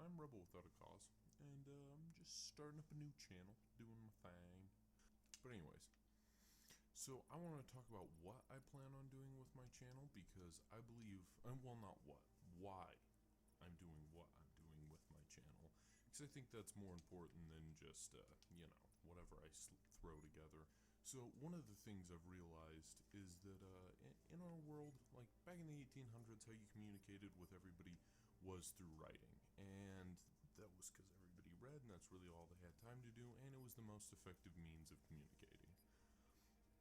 I'm Rebel Without a Cause, and I'm just starting up a new channel, doing my thing. But anyways, so I want to talk about what I plan on doing with my channel because I believe, well, not what, why I'm doing what I'm doing with my channel, because I think that's more important than just, whatever I throw together. So one of the things I've realized is that in our world, like back in the 1800s, how you communicated with everybody was through writing, and that was because everybody read, and that's really all they had time to do, and it was the most effective means of communicating.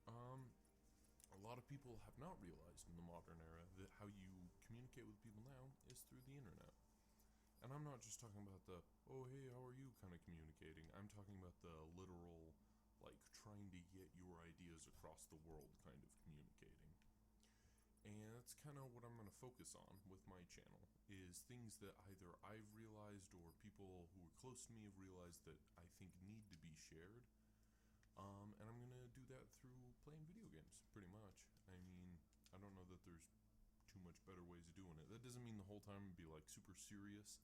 A lot of people have not realized in the modern era that how you communicate with people now is through the internet. And I'm not just talking about the, oh hey, how are you kind of communicating. I'm talking about the literal, like, trying to get your ideas across the world kind of communicating. And that's kind of what I'm going to focus on with my channel, is things that either I've realized or people who are close to me have realized that I think need to be shared. And I'm going to do that through playing video games, pretty much. I mean, I don't know that there's too much better ways of doing it. That doesn't mean the whole time I'd be, like, super serious.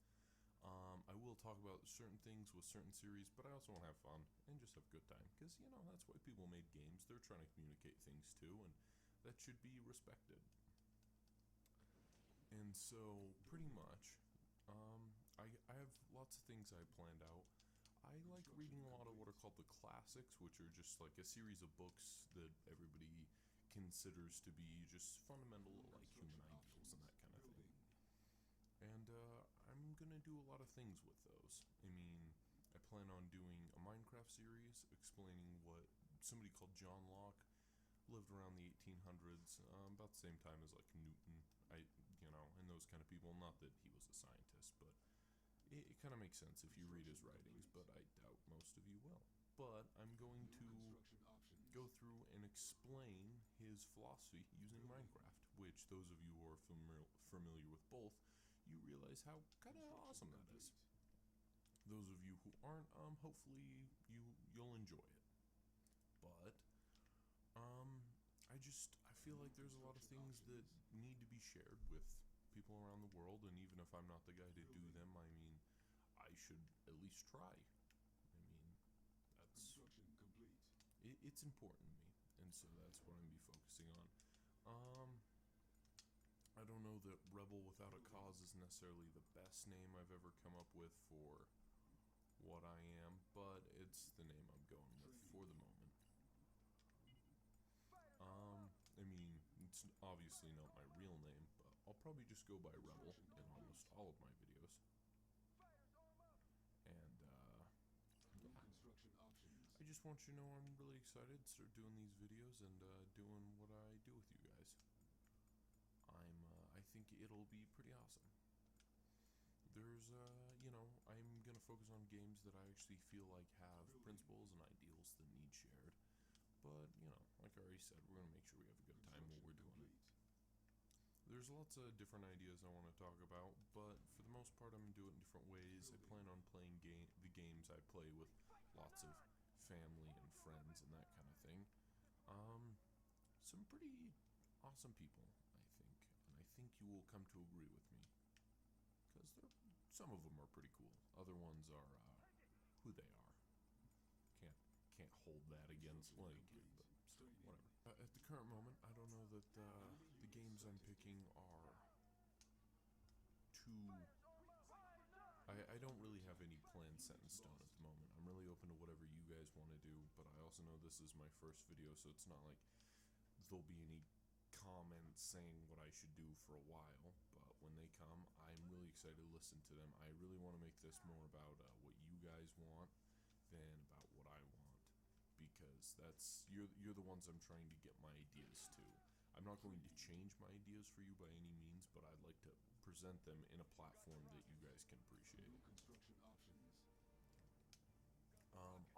I will talk about certain things with certain series, but I also want to have fun and just have a good time. Because, that's why people made games. They're trying to communicate things too, and that should be respected. And so, pretty much, I have lots of things I planned out. I like reading a lot of what are called the classics, which are just like a series of books that everybody considers to be just fundamental, like human ideals and that kind of thing. And I'm gonna do a lot of things with those. I mean, I plan on doing a Minecraft series explaining what somebody called John Locke lived around the 1800s, about the same time as like Newton, and those kind of people. Not that he was a scientist, but it kind of makes sense if you read his writings, but I doubt most of you will. But I'm going to go through and explain his philosophy using Minecraft, which those of you who are familiar with both, you realize how kind of awesome that is. Those of you who aren't, hopefully you'll enjoy it. But I feel like there's a lot of things that need to be shared with people around the world, and even if I'm not the guy to do them, I mean, I should at least try. I mean, that's it's important to me, and so that's what I'm gonna be focusing on. Um, I don't know that Rebel Without a Cause is necessarily the best name I've ever come up with for what I am, but it's the name I'm going with for the moment. I mean, it's obviously not my real name, but I'll probably just go by Rebel in almost all of my videos. And, yeah. I just want you to know I'm really excited to start doing these videos and doing what I do with you guys. I think it'll be pretty awesome. There's, I'm gonna focus on games that I actually feel like have principles and ideals that need shared. But, like I already said, we're gonna make sure we have a good time while we're doing it. There's lots of different ideas I want to talk about, but for the most part I'm going to do it in different ways. I plan on playing the games I play with lots of family and friends and that kind of thing. Some pretty awesome people, I think, and I think you will come to agree with me. Because some of them are pretty cool. Other ones are who they are. Can't hold that against Lincoln, but still, whatever. At the current moment, I don't know that the games I'm picking are too... I don't really have any plans set in stone at the moment. I'm really open to whatever you guys want to do, but I also know this is my first video, so it's not like there'll be any comments saying what I should do for a while, but when they come, I'm really excited to listen to them. I really want to make this more about what you guys want than about what I want, because you're the ones I'm trying to get my ideas to. I'm not going to change my ideas for you by any means, but I'd like to present them in a platform that you guys can appreciate.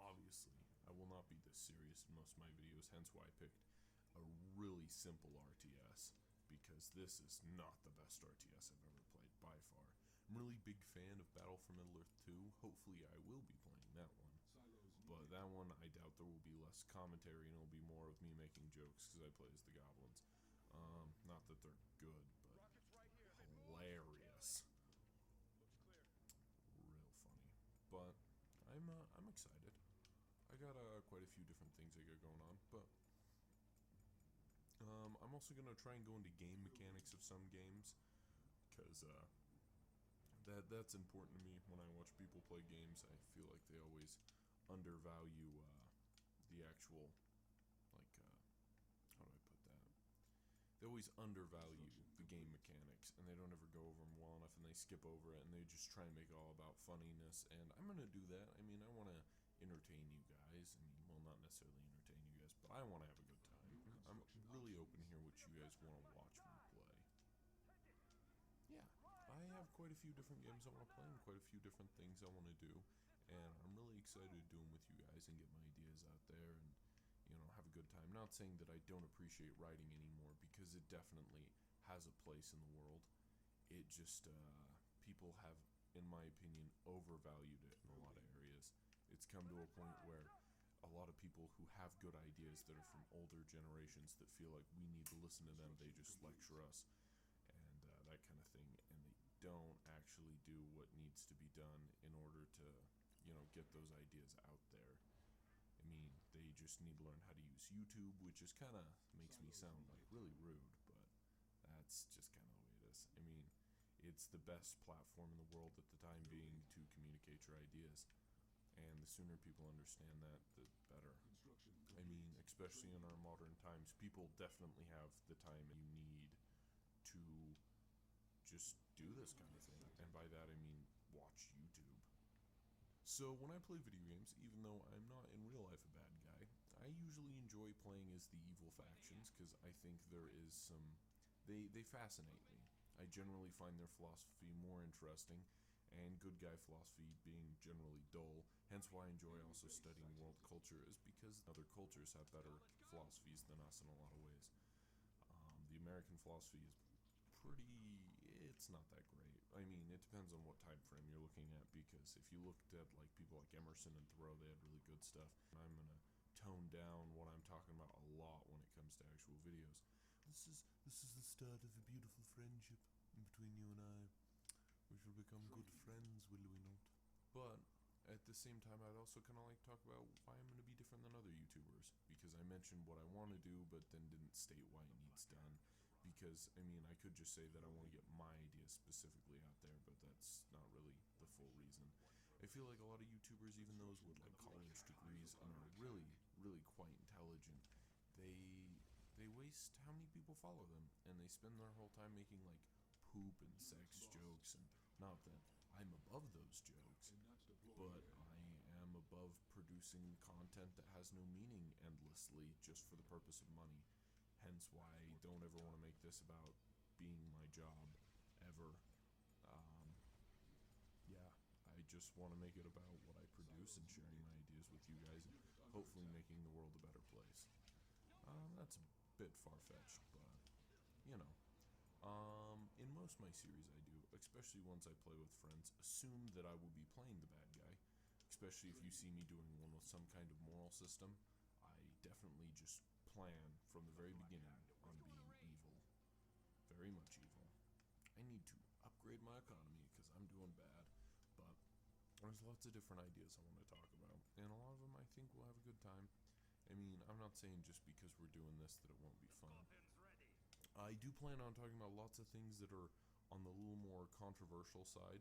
Obviously, I will not be this serious in most of my videos, hence why I picked a really simple RTS, because this is not the best RTS I've ever played, by far. I'm a really big fan of Battle for Middle-earth 2. Hopefully I will be playing that one. But that one, I doubt there will be less commentary, and it'll be more of me making jokes, because I play as the goblins. Not that they're good, but hilarious. excited. I got quite a few different things I got going on, but I'm also gonna try and go into game mechanics of some games, because that's important to me. When I watch people play games, I feel like they always undervalue the actual, like, how do I put that? They always undervalue the game mechanics, and they don't ever go over them well enough, and they skip over it, and they just try and make it all about funniness. And I'm gonna do that. I mean, I want to entertain you guys. I mean, well, not necessarily entertain you guys, but I want to have a good time. I'm really open to hear what you guys want to watch me play. Yeah, I have quite a few different games I want to play, and quite a few different things I want to do, and I'm really excited to do them with you guys and get my ideas out there and, have a good time. Not saying that I don't appreciate writing anymore, because it definitely has a place in the world. It just, people have, in my opinion, overvalued it in a lot of areas. It's come to a point where a lot of people who have good ideas that are from older generations that feel like we need to listen to them, they just lecture us and that kind of thing, and they don't actually do what needs to be done in order to, get those ideas out there. I mean, they just need to learn how to use YouTube, which just kind of makes me sound like really rude, but that's just kind of the way it is. I mean, it's the best platform in the world at the time being to communicate your ideas, and the sooner people understand that, the better. I mean, especially in our modern times, people definitely have the time you need to just do this kind of thing, and by that I mean watch YouTube. So when I play video games, even though I'm not in real life a bad guy, I usually enjoy playing as the evil factions, because I think there is some... They fascinate me. I generally find their philosophy more interesting, and good guy philosophy being generally dull. Hence why I enjoy also studying world culture, is because other cultures have better philosophies than us in a lot of ways. The American philosophy is it's not that great. I mean, it depends on what time frame you're looking at, because if you looked at like people like Emerson and Thoreau, they had really good stuff. I'm gonna tone down what I'm talking about a lot when it comes to actual videos. This is the start of a beautiful friendship between you and I. We shall become good friends, will we not? But at the same time, I'd also kind of like to talk about why I'm going to be different than other YouTubers, because I mentioned what I want to do, but then didn't state why it needs done. Because, I mean, I could just say that I want to get my ideas specifically out there, but that's not really the full reason. I feel like a lot of YouTubers, even those with like college degrees and are really, really quite intelligent, they waste how many people follow them, and they spend their whole time making like poop and sex jokes, and not that I'm above those jokes, but I am above producing content that has no meaning endlessly just for the purpose of money. Hence why I don't ever want to make this about being my job, ever. Yeah, I just want to make it about what I produce and sharing my ideas with you guys, and hopefully making the world a better place. That's a bit far-fetched, but, you know. In most of my series I do, especially ones I play with friends, assume that I will be playing the bad guy, especially if you see me doing one with some kind of moral system. I definitely just plan from the very beginning on being evil. Very much evil. I need to upgrade my economy because I'm doing bad, but there's lots of different ideas I want to talk about, and a lot of them I think we'll have a good time. I mean, I'm not saying just because we're doing this that it won't be fun. I do plan on talking about lots of things that are on the little more controversial side,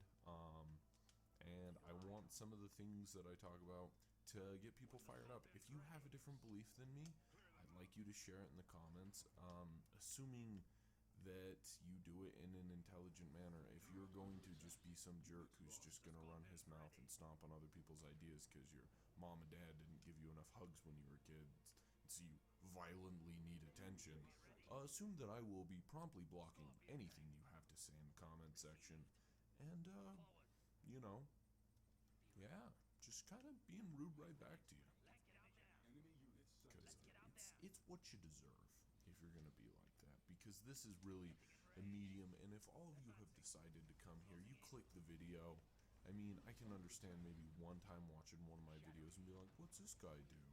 and I want some of the things that I talk about to get people fired up. If you have a different belief than me, I'd like you to share it in the comments, assuming that you do it in an intelligent manner. If you're going to just be some jerk who's just going to run his mouth and stomp on other people's ideas because your mom and dad didn't give you enough hugs when you were a kid, so you violently need attention, assume that I will be promptly blocking anything you have to say in the comment section, and, yeah, just kind of being rude right back to you. Because it's what you deserve if you're going to be like that, because this is really a medium, and if all of you have decided to come here, you click the video. I mean, I can understand maybe one time watching one of my videos and be like, what's this guy do?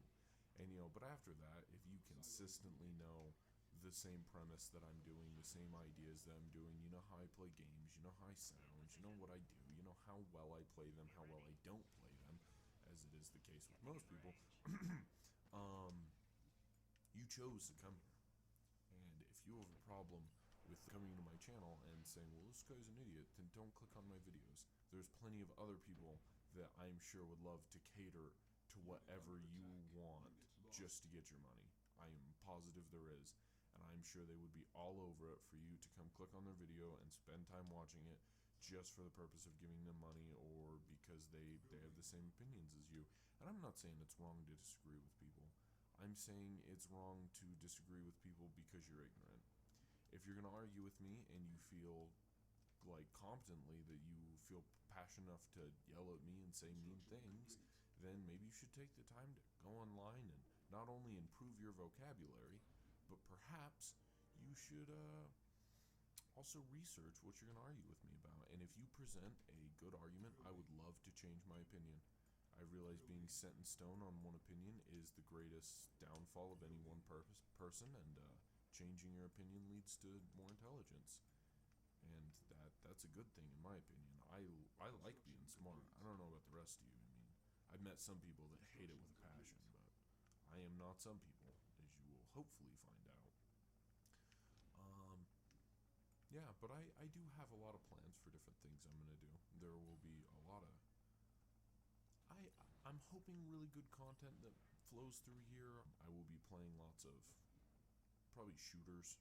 And, but after that, if you consistently know the same premise that I'm doing, the same ideas that I'm doing, you know how I play games, you know how I sound, you know what I do, you know how well I play them, how well I don't play them, as as it is the case with most people, you chose to come here. And if you have a problem with coming to my channel and saying, well, this guy's an idiot, then don't click on my videos. There's plenty of other people that I'm sure would love to cater to whatever you want just to get your money. I am positive there is. And I'm sure they would be all over it for you to come click on their video and spend time watching it just for the purpose of giving them money or because they have the same opinions as you. And I'm not saying it's wrong to disagree with people. I'm saying it's wrong to disagree with people because you're ignorant. If you're going to argue with me and you feel like competently that you feel passionate enough to yell at me and say mean things, then maybe you should take the time to go online and not only improve your vocabulary, but perhaps you should also research what you're going to argue with me about. And if you present a good argument, I would love to change my opinion. I realize being set in stone on one opinion is the greatest downfall of any one person, and changing your opinion leads to more intelligence. And that's a good thing in my opinion. I like being smart. I don't know about the rest of you. I mean, I've met some people that hate it with a passion, but I am not some people, as you will hopefully find out. Yeah, but I do have a lot of plans for different things I'm going to do. There will be a lot of... I'm hoping really good content that flows through here. I will be playing lots of probably shooters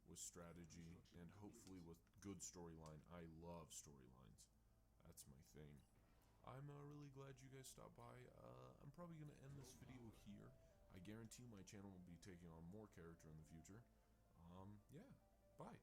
with strategy and hopefully with good storyline. I love storylines. That's my thing. I'm really glad you guys stopped by. I'm probably going to end this video here. I guarantee my channel will be taking on more character in the future. Yeah, bye.